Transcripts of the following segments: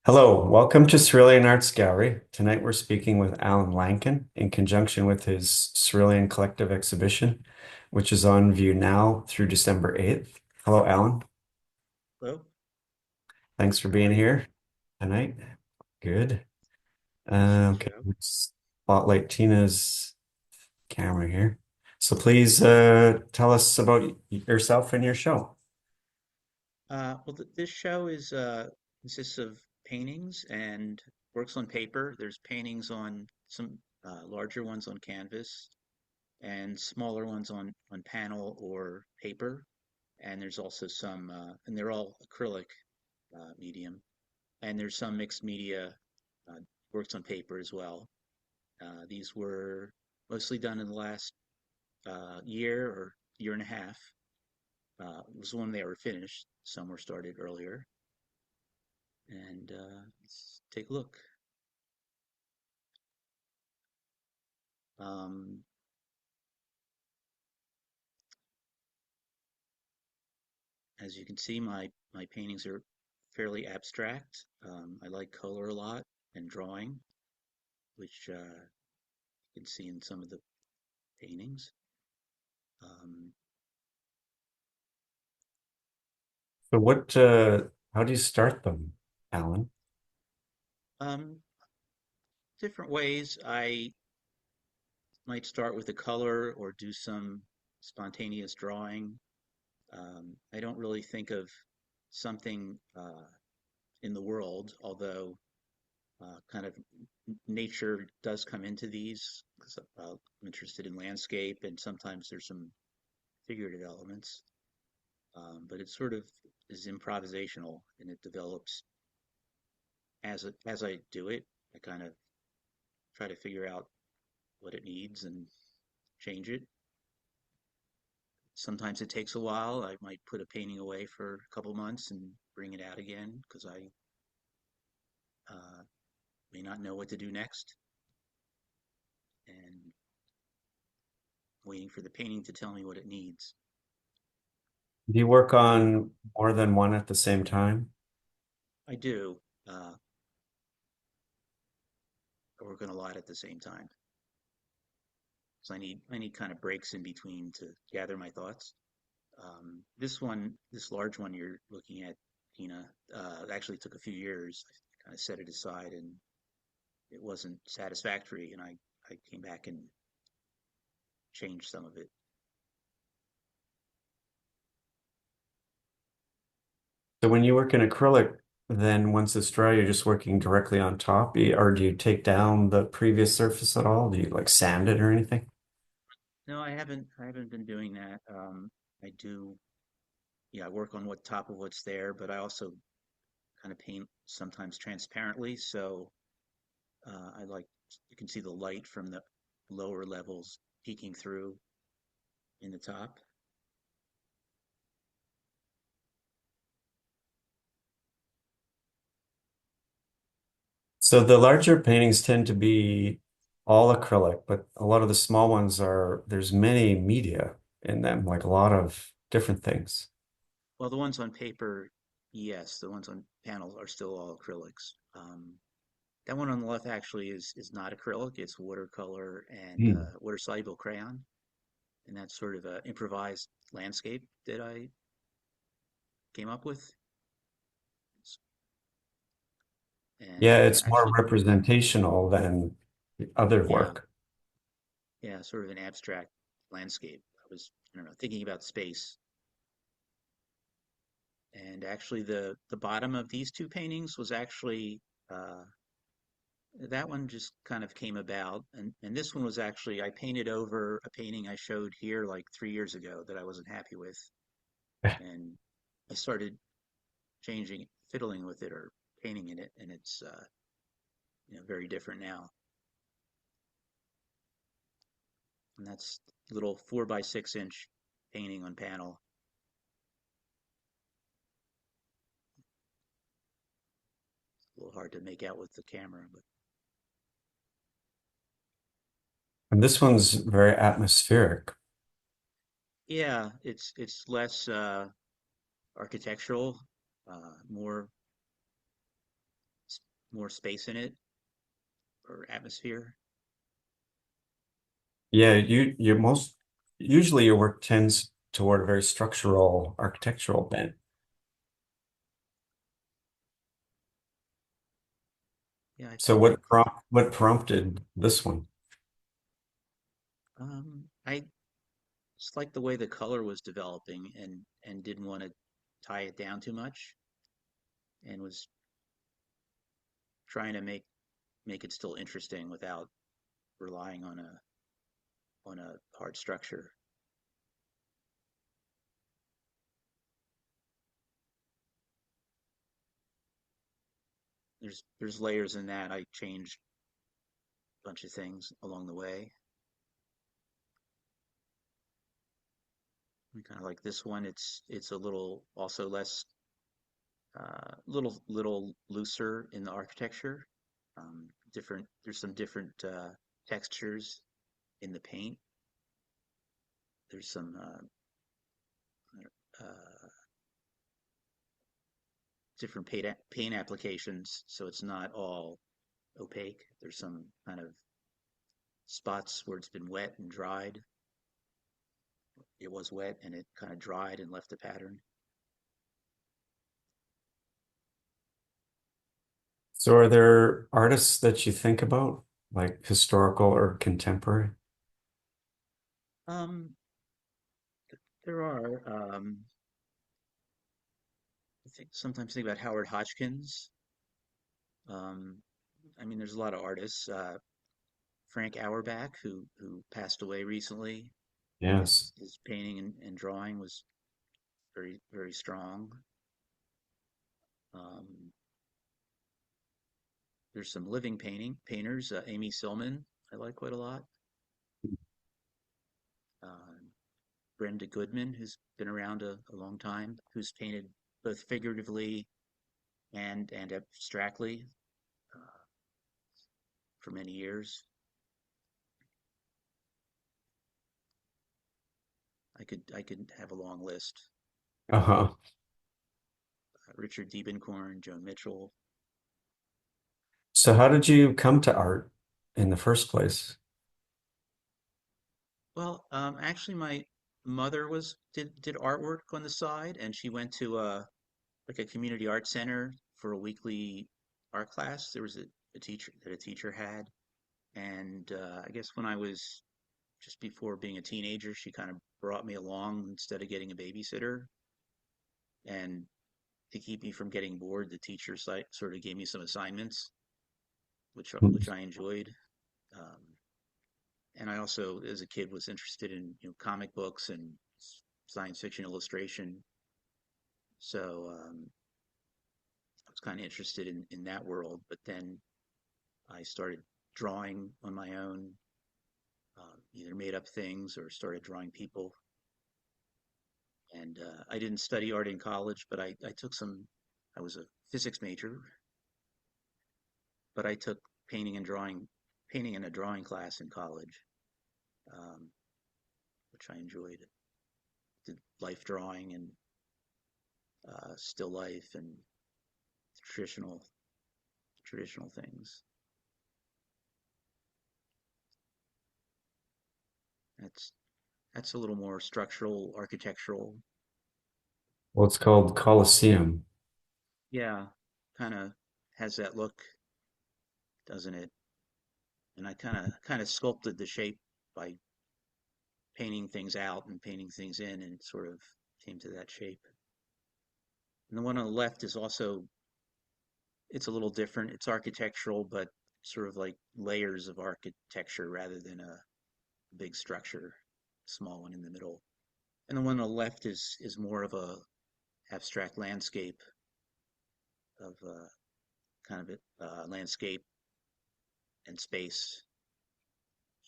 Hello, welcome to Cerulean Arts Gallery. Tonight we're speaking with Alan Lankin in conjunction with his Cerulean Collective Exhibition, which is on view now through December 8th. Hello, Alan. Hello, Thanks for how being are you? here tonight. Good. Thanks for the Okay, show. let's spotlight Tina's camera here. So please tell us about yourself and your show. This show is consists of paintings and works on paper. There's paintings on some larger ones on canvas and smaller ones on panel or paper. And there's also some, and they're all acrylic medium. And there's some mixed media works on paper as well. These were mostly done in the last year or year and a half. Was when they were finished. Some were started earlier. And let's take a look. Um, as you can see, my paintings are fairly abstract. I like color a lot and drawing, which you can see in some of the paintings. Um, So how do you start them, Alan? um, Different ways. I might start with a color or do some spontaneous drawing. I don't really think of something in the world, although kind of nature does come into these because I'm interested in landscape and sometimes there's some figurative elements. But it sort of is improvisational and it develops as I do it. I kind of try to figure out what it needs and change it. Sometimes it takes a while. I might put a painting away for a couple months and bring it out again because I uh, may not know what to do next and waiting for the painting to tell me what it needs. Do you work Do you? on more than one at the same time? I do. I work on a lot at the same time. So I need kind of breaks in between to gather my thoughts. This large one you're looking at, Tina, actually took a few years. I kind of set it aside and it wasn't satisfactory, and I came back and changed some of it. So when you work in acrylic, then once it's dry, you're just working directly on top, or do you take down the previous surface at all? Do you like sand it or anything? No, I haven't been doing that. I do, yeah, I work on what top of what's there, but I also kind of paint sometimes transparently. So I like you can see the light from the lower levels peeking through in the top. So the larger paintings tend to be all acrylic, but a lot of the small ones there's many media in them, like a lot of different things. Well, the ones on paper, yes, the ones on panels are still all acrylics. That one on the left actually is not acrylic; it's watercolor and Hmm. water soluble crayon, and that's sort of an improvised landscape that I came up with. Yeah, And it's more actually, representational than the other yeah, work. yeah, sort of an abstract landscape. I don't know, thinking about space. And actually, the bottom of these two paintings was actually uh, that one just kind of came about, and this one was actually I painted over a painting I showed here like 3 years ago that I wasn't happy with, and I started changing, fiddling with it or painting in it, and it's very different now. And that's little 4 by 6 inch painting on panel. A little hard to make out with the camera, but And this one's very atmospheric. yeah, it's less architectural, more more space in it or atmosphere. Yeah, you most usually your work tends toward a very structural, architectural bent. Yeah, I So think what prompted this one? I just liked the way the color was developing and didn't want to tie it down too much and was trying to make it still interesting without relying on a hard structure. There's layers in that. I changed a bunch of things along the way. Kind of like this one, it's a little also less little looser in the architecture. Different there's some different textures in the paint. There's some uh, different paint applications, so it's not all opaque. There's some kind of spots where it's been wet and dried. It was wet and it kind of dried and left a pattern. So are there artists that you think about, like historical or contemporary? Um, there are. I think sometimes think about Howard Hodgkins. Um, I mean, there's a lot of artists. Frank Auerbach, who passed away recently. Yes. His painting and drawing was very strong. Um, there's some living painters. Amy Sillman, I like quite a lot. Uh, Brenda Goodman, who's been around a long time, who's painted both figuratively and abstractly uh, for many years. I could have a long list. Uh-huh. Richard Diebenkorn, Joan Mitchell. So how did you come to art in the first place? Well, actually, my mother was did artwork on the side, and she went to like a community art center for a weekly art class. There was a teacher that a teacher had, and I guess when I was just before being a teenager, she kind of brought me along instead of getting a babysitter, and to keep me from getting bored, the teacher sort of gave me some assignments, which I enjoyed. Um, and I also, as a kid, was interested in comic books and science fiction illustration. So I was kind of interested in that world. But then I started drawing on my own, either made up things or started drawing people. And I didn't study art in college, but I took some. I was a physics major, but I took painting in a drawing class in college, um, which I enjoyed. Did life drawing and still life and traditional traditional things. That's that's a little more structural, architectural. Well, it's called Colosseum. Yeah, kind of has that look, doesn't it? And I kind of sculpted the shape by painting things out and painting things in, and it sort of came to that shape. And the one on the left is also it's a little different. It's architectural, but sort of like layers of architecture rather than a big structure, small one in the middle. And the one on the left is more of a abstract landscape of kind of landscape and space,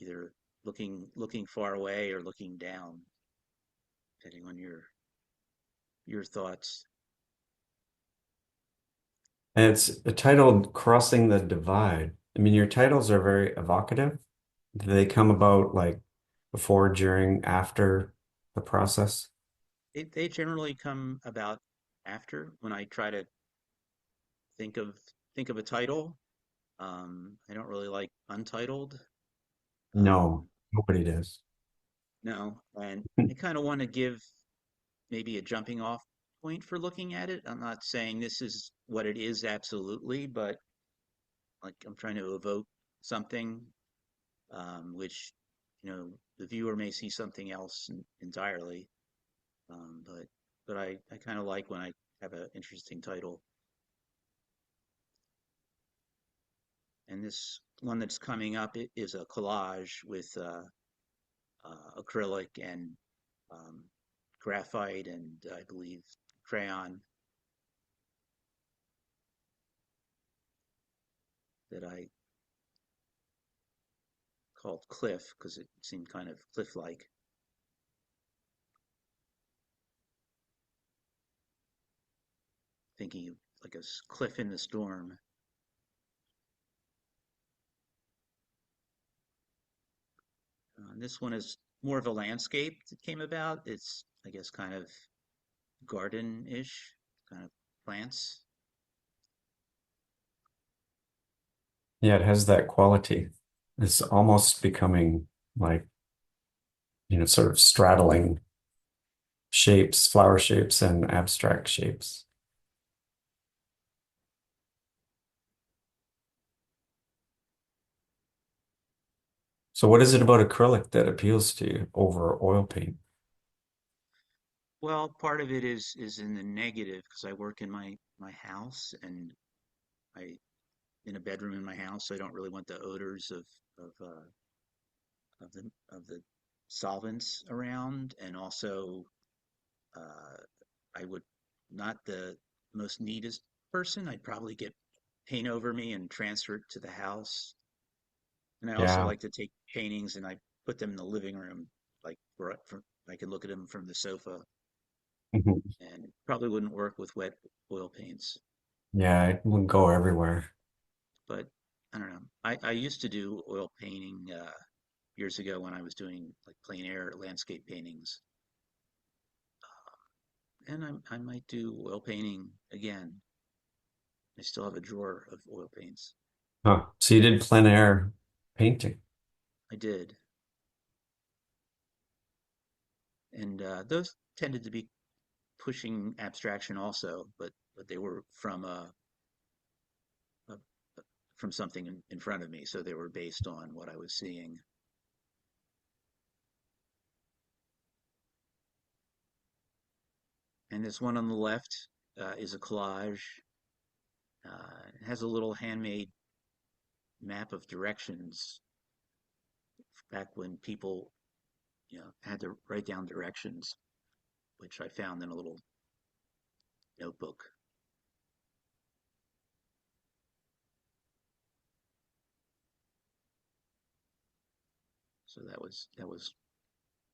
either looking far away or looking down, depending on your thoughts. And it's titled Crossing the Divide. I mean, your titles are very evocative. Do they come about like before, during, after the process? They generally come about after when I try to think of think of a title. I don't really like untitled. No, Um, nobody does. no, and I kind of want to give maybe a jumping off point for looking at it. I'm not saying this is what it is absolutely, but like I'm trying to evoke something, which, the viewer may see something else entirely. But I kind of like when I have an interesting title. And this one that's coming up is a collage with acrylic and um, graphite and I believe crayon that I called Cliff because it seemed kind of cliff-like, thinking of like a cliff in the storm. This one is more of a landscape that came about. It's, I guess, kind of garden-ish, kind of plants. Yeah, it has that quality. It's almost becoming like, sort of straddling shapes, flower shapes, and abstract shapes. So, what is it about acrylic that appeals to you over oil paint? Well, part of it is in the negative because I work in my house and I in a bedroom in my house, so I don't really want the odors of the solvents around, and also uh, I would not the most neatest person. I'd probably get paint over me and transfer it to the house. And I also Yeah. like to take paintings and I put them in the living room, like I can look at them from the sofa, Mhm. and it probably wouldn't work with wet oil paints. Yeah, it would go everywhere. But I don't know. I used to do oil painting years ago when I was doing like plein air landscape paintings, and I might do oil painting again. I still have a drawer of oil paints. Huh. So you did plein air painting. I did, and those tended to be pushing abstraction also, but they were a from something in front of me, so they were based on what I was seeing. And this one on the left is a collage. It has a little handmade map of directions back when people, had to write down directions, which I found in a little notebook. So that was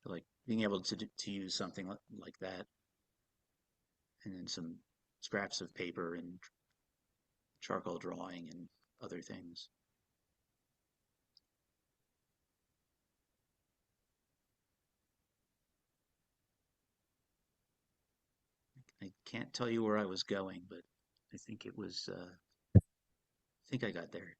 like being able to use something like that, and then some scraps of paper and charcoal drawing and other things. I can't tell you where I was going, but I think it was. I think I got there.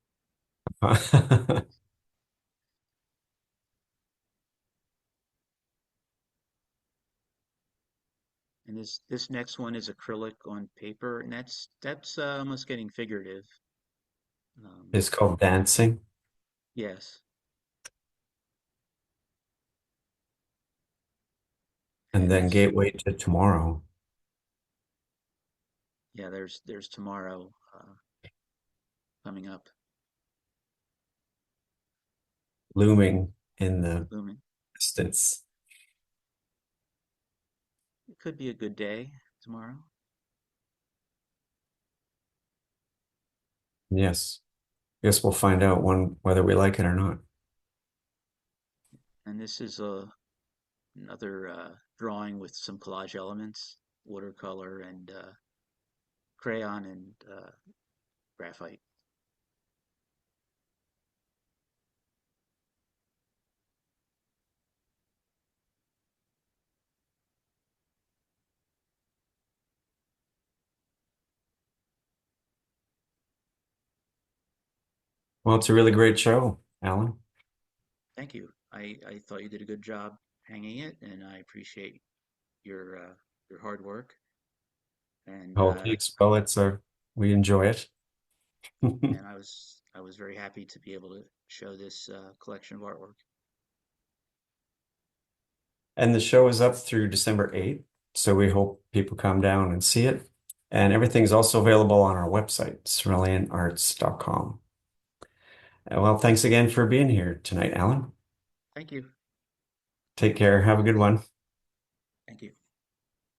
And this next one is acrylic on paper, and that's almost getting figurative. Um, It's called dancing, yes, and and then it's gateway to tomorrow, yeah. There's tomorrow coming up, looming in the looming. distance. It could be a good day tomorrow. Yes. Guess we'll find out one whether we like it or not. And this is another drawing with some collage elements, watercolor and crayon and graphite. Well, it's a really great show, Alan. Thank you. I thought you did a good job hanging it, and I appreciate your hard work. And Oh, thanks. Well, we enjoy it. and I was very happy to be able to show this collection of artwork. And the show is up through December 8th, so we hope people come down and see it. And everything's also available on our website, ceruleanarts.com. Well, thanks again for being here tonight, Alan. Thank you. Take care. Have a good one.